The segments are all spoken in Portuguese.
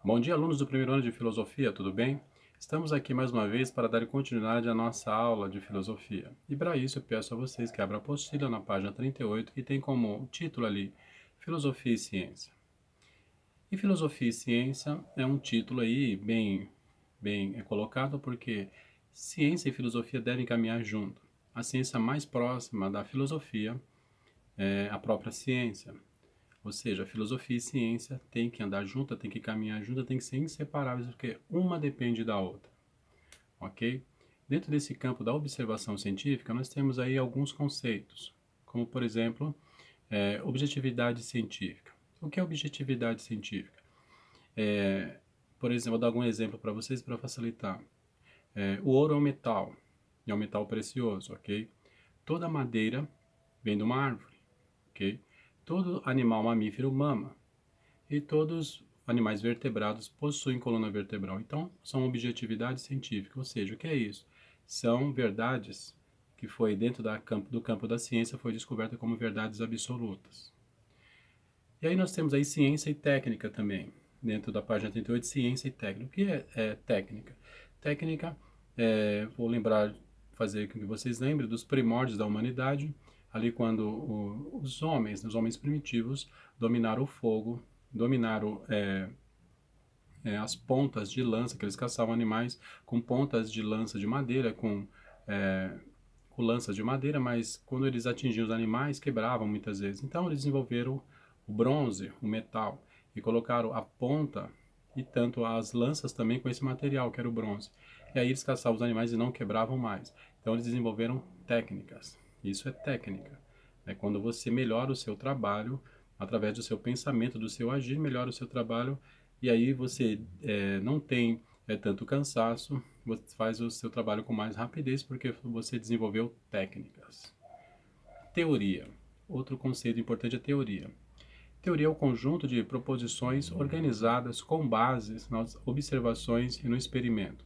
Bom dia, alunos do primeiro ano de filosofia, tudo bem? Estamos aqui mais uma vez para dar continuidade à nossa aula de filosofia. E para isso eu peço a vocês que abram a apostila na página 38, que tem como título ali Filosofia e Ciência. E Filosofia e Ciência é um título aí bem colocado porque ciência e filosofia devem caminhar junto. A ciência mais próxima da filosofia é a própria ciência. Ou seja, filosofia e ciência têm que andar juntas, têm que caminhar juntas, têm que ser inseparáveis, porque uma depende da outra, ok? Dentro desse campo da observação científica, nós temos aí alguns conceitos, como, por exemplo, objetividade científica. O que é objetividade científica? Por exemplo, vou dar algum exemplo para vocês para facilitar. O ouro é um metal, e é um metal precioso, ok? Toda madeira vem de uma árvore, ok? Todo animal mamífero mama. E todos os animais vertebrados possuem coluna vertebral. Então, são objetividade científica, ou seja, o que é isso? São verdades que foi dentro do campo da ciência foi descoberta como verdades absolutas. E aí nós temos aí ciência e técnica também, dentro da página 38, ciência e técnica. O que é técnica? Técnica, vou lembrar, fazer com que vocês lembrem dos primórdios da humanidade, ali quando os homens primitivos, dominaram o fogo, dominaram as pontas de lança, que eles caçavam animais com pontas de lança de madeira, é, com lanças de madeira, mas quando eles atingiam os animais, quebravam muitas vezes. Então eles desenvolveram o bronze, o metal, e colocaram a ponta e tanto as lanças também com esse material, que era o bronze. E aí eles caçavam os animais e não quebravam mais. Então eles desenvolveram técnicas. Isso é técnica. É quando você melhora o seu trabalho através do seu pensamento, do seu agir, melhora o seu trabalho e aí você não tem tanto cansaço, você faz o seu trabalho com mais rapidez porque você desenvolveu técnicas. Teoria. Outro conceito importante é teoria. Teoria é o conjunto de proposições organizadas com base nas observações e no experimento.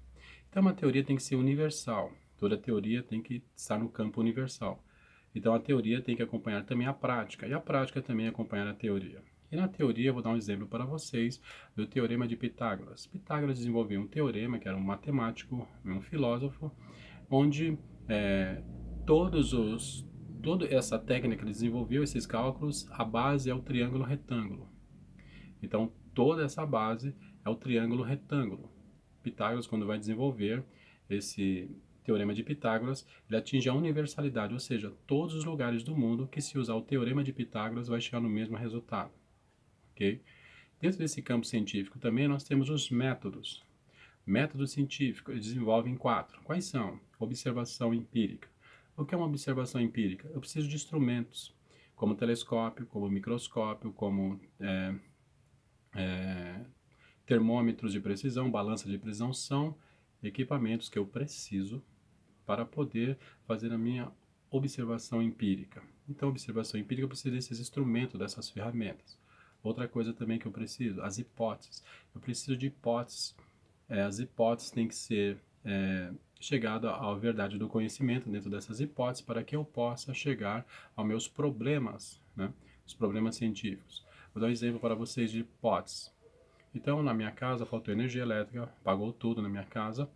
Então, uma teoria tem que ser universal. Toda teoria tem que estar no campo universal. Então, a teoria tem que acompanhar também a prática, e a prática também acompanhar a teoria. E na teoria, eu vou dar um exemplo para vocês do Teorema de Pitágoras. Pitágoras desenvolveu um teorema, que era um matemático, um filósofo, onde é, todos os toda essa técnica que desenvolveu esses cálculos, a base é o triângulo retângulo. Então, toda essa base é o triângulo retângulo. Pitágoras, quando vai desenvolver esse teorema de Pitágoras, ele atinge a universalidade, ou seja, todos os lugares do mundo que se usar o teorema de Pitágoras vai chegar no mesmo resultado, ok? Dentro desse campo científico também nós temos os métodos. Método científico, eles desenvolvem quatro. Quais são? Observação empírica. O que é uma observação empírica? Eu preciso de instrumentos, como telescópio, como microscópio, como termômetros de precisão, balança de precisão, são equipamentos que eu preciso para poder fazer a minha observação empírica. Então, observação empírica, eu preciso desses instrumentos, dessas ferramentas. Outra coisa também que eu preciso, as hipóteses. Eu preciso de hipóteses. As hipóteses têm que ser chegada à verdade do conhecimento dentro dessas hipóteses para que eu possa chegar aos meus problemas, né? Os problemas científicos. Vou dar um exemplo para vocês de hipóteses. Então, na minha casa faltou energia elétrica, pagou tudo na minha casa.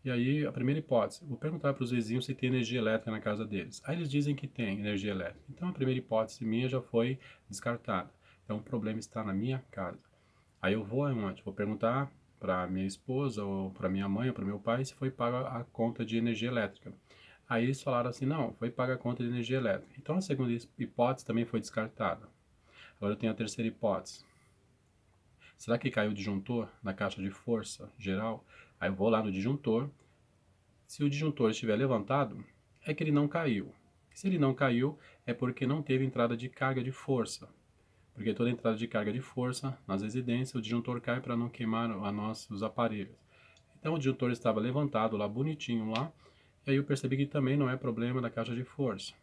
E aí, a primeira hipótese, vou perguntar para os vizinhos se tem energia elétrica na casa deles. Aí eles dizem que tem energia elétrica. Então, a primeira hipótese minha já foi descartada. Então, o problema está na minha casa. Aí eu vou aonde? Vou perguntar para minha esposa, ou para minha mãe, ou para meu pai, se foi paga a conta de energia elétrica. Aí eles falaram assim, não, foi paga a conta de energia elétrica. Então, a segunda hipótese também foi descartada. Agora eu tenho a terceira hipótese. Será que caiu o disjuntor na caixa de força geral? Aí eu vou lá no disjuntor. Se o disjuntor estiver levantado, é que ele não caiu. Se ele não caiu, é porque não teve entrada de carga de força. Porque toda entrada de carga de força nas residências, o disjuntor cai para não queimar a nossos aparelhos. Então o disjuntor estava levantado lá, bonitinho lá, e aí eu percebi que também não é problema da caixa de força.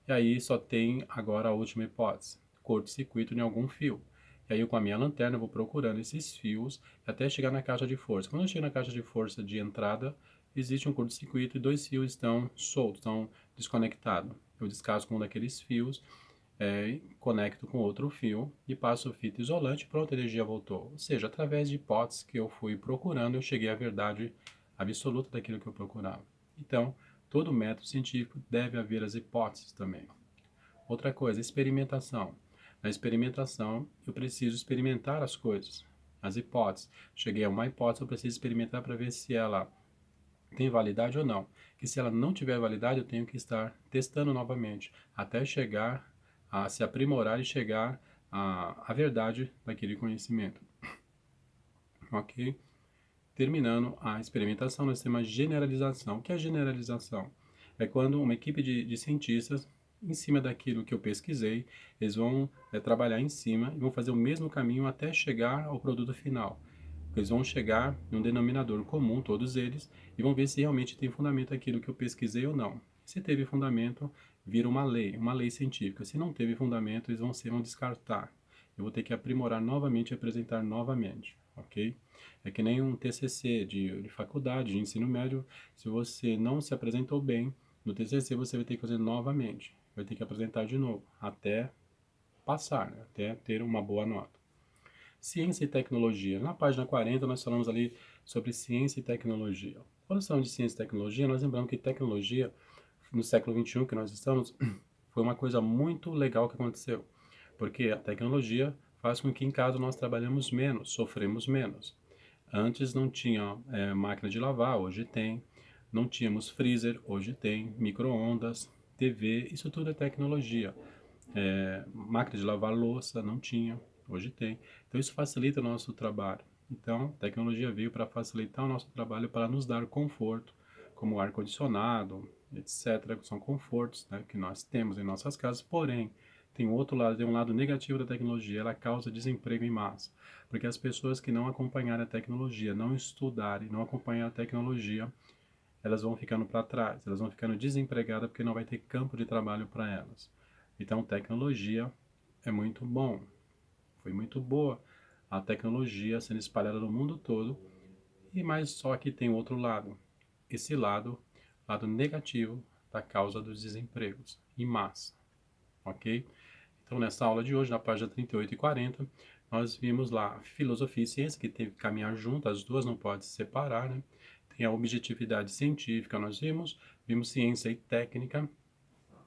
E aí só tem agora a última hipótese, curto-circuito em algum fio. E aí eu com a minha lanterna vou procurando esses fios até chegar na caixa de força. Quando eu chego na caixa de força de entrada, existe um curto-circuito e dois fios estão soltos, estão desconectados. Eu descasco um daqueles fios conecto com outro fio e passo fita isolante, pronto, a energia voltou. Ou seja, através de hipóteses que eu fui procurando, eu cheguei à verdade absoluta daquilo que eu procurava. Então, todo método científico deve haver as hipóteses também. Outra coisa, experimentação. Na experimentação, eu preciso experimentar as coisas, as hipóteses. Cheguei a uma hipótese, eu preciso experimentar para ver se ela tem validade ou não. Que se ela não tiver validade, eu tenho que estar testando novamente, até chegar a se aprimorar e chegar à verdade daquele conhecimento. Ok? Terminando a experimentação, nós temos a generalização. O que é generalização? É quando uma equipe de cientistas, em cima daquilo que eu pesquisei, eles vão trabalhar em cima e vão fazer o mesmo caminho até chegar ao produto final. Eles vão chegar num denominador comum, todos eles, e vão ver se realmente tem fundamento aquilo que eu pesquisei ou não. Se teve fundamento, vira uma lei científica. Se não teve fundamento, eles vão descartar. Eu vou ter que aprimorar novamente e apresentar novamente, ok? É que nem um TCC de faculdade, de ensino médio, se você não se apresentou bem no TCC, você vai ter que fazer novamente, vai ter que apresentar de novo, até passar, né? Até ter uma boa nota. Ciência e tecnologia. Na página 40, nós falamos ali sobre ciência e tecnologia. Quando falamos de ciência e tecnologia, nós lembramos que tecnologia, no século XXI que nós estamos, foi uma coisa muito legal que aconteceu. Porque a tecnologia faz com que em casa nós trabalhemos menos, sofremos menos. Antes não tinha máquina de lavar, hoje tem. Não tínhamos freezer, hoje tem. Micro-ondas, TV, isso tudo é tecnologia. Máquina de lavar louça, não tinha, hoje tem. Então isso facilita o nosso trabalho. Então, a tecnologia veio para facilitar o nosso trabalho, para nos dar conforto, como ar-condicionado, etc. São confortos, né, que nós temos em nossas casas, porém, tem outro lado, tem um lado negativo da tecnologia, ela causa desemprego em massa. Porque as pessoas que não acompanharem a tecnologia, não estudarem, não acompanharem a tecnologia, elas vão ficando para trás, elas vão ficando desempregadas porque não vai ter campo de trabalho para elas. Então, tecnologia é muito bom, foi muito boa a tecnologia sendo espalhada no mundo todo, e mais só que tem outro lado, esse lado negativo da causa dos desempregos em massa, ok? Então, nessa aula de hoje, na página 38 e 40, nós vimos lá filosofia e ciência, que tem que caminhar junto, as duas não podem se separar, né? Tem a objetividade científica, nós vimos ciência e técnica,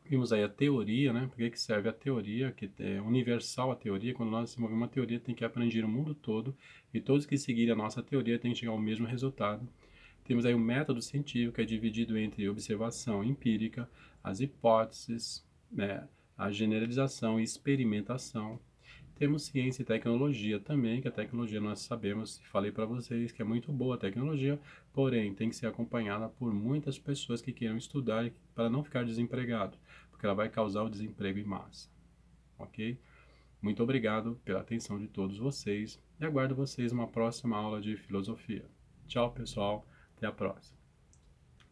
vimos aí a teoria, né? Por que serve a teoria, que é universal a teoria, quando nós desenvolvemos uma teoria, tem que abranger o mundo todo, e todos que seguirem a nossa teoria têm que chegar ao mesmo resultado. Temos aí o método científico, que é dividido entre observação empírica, as hipóteses, né, a generalização e experimentação. Temos ciência e tecnologia também, que a tecnologia nós sabemos, falei para vocês que é muito boa a tecnologia, porém tem que ser acompanhada por muitas pessoas que queiram estudar para não ficar desempregado, porque ela vai causar o desemprego em massa, ok? Muito obrigado pela atenção de todos vocês e aguardo vocês numa próxima aula de filosofia. Tchau, pessoal, até a próxima.